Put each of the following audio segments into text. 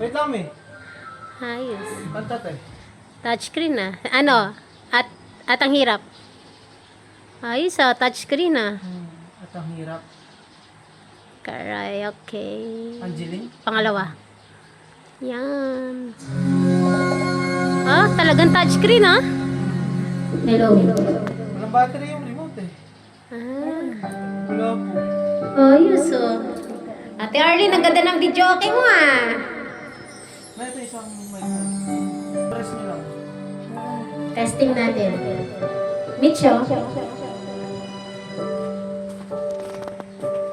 Wait lang, eh. Ayos. Pantat eh. Touchscreen na. Ano? At ang hirap. Ayos touchscreen na. At ang hirap. Karay, okay. Angeline? Pangalawa. Yan. Talagang touchscreen Hello. Walang battery yung remote eh. Wala po. Ayos Ate Arlene, ang ganda ng video okay mo May ito isang mic. Press nyo lang. Testing natin. Micho.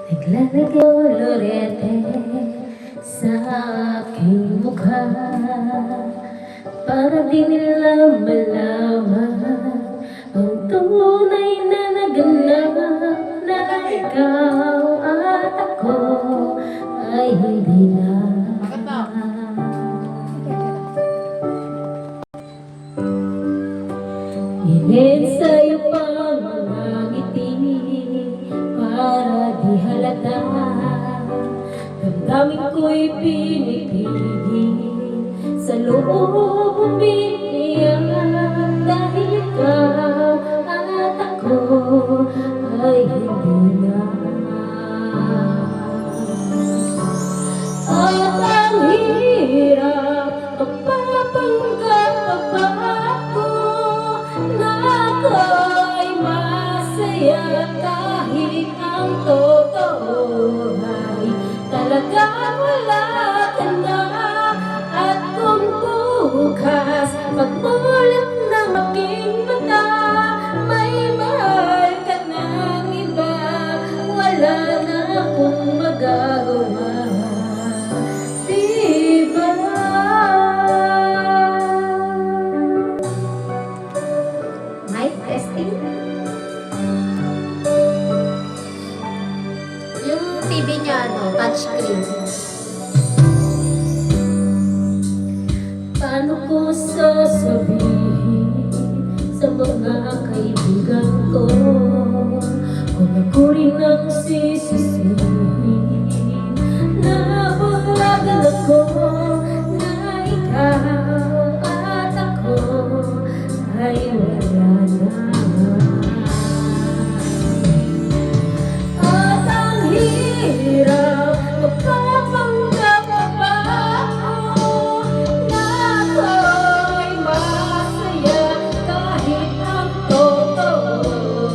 Naglalagay lorete sa aking mukha para di nila malaman ang tunay na naganap na ikaw at ako ay hindi na. Ingin sa'yo pa mga ngiti para di halata. Damdamin ko'y pinipigil sa loob umiiyak dahil ikaw at ako ay hindi na. At ang hirap magpapanggap pa ako na ako'y masaya kahit ang totoo ay talagang wala ka na. At kung bukas magmulat ng aking mata may mahal ka ng iba, wala na akong magagawa. Diba? Mic testing? Yung TV niya touchscreen. Paano ko sasabihin sa mga kaibigan ko kung ako rin ang sisisihin na bulagan ako na ikaw at ako ay wala na. At ang hirap magpapanggap pa ako na ako'y masaya kahit ang totoo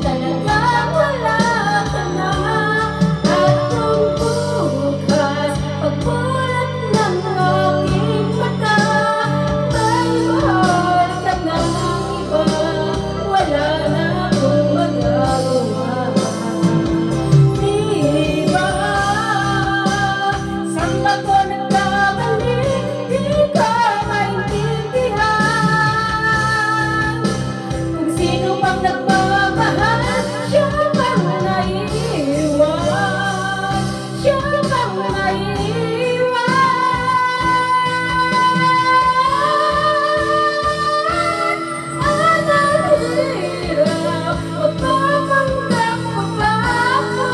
talagang wala ka na. At kung bukas pagmulat ng aking mata may mahal ka ng iba, wala na akong magagawa. Diba? Saan ba ko nagkamali? Di ko maintindihan. Kung sino pang nagmamahal, siya bang naiiwan? Siya bang naiiwan? At ang hirap magpapanggap pa ako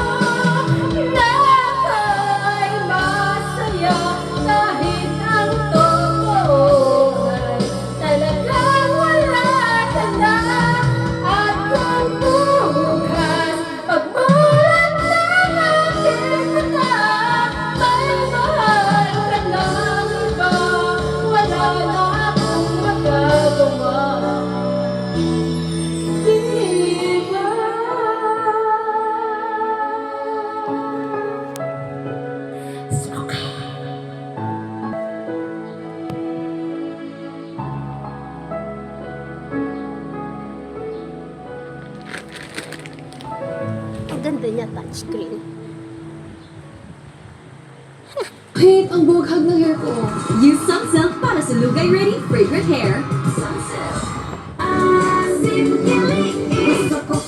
na ako'y masaya kahit ang totoo ay talagang wala ka na. At kung bukas pagmulat ng aking mata may mahal ka ng iba, wala na akong magagawa. Diba? It's okay. Ang ganda niya touchscreen. Wait, ang bughag ng hair ko. Use Sunsilk para sa Lugay Ready Fragrant Hair. Sunsilk. Gusto ko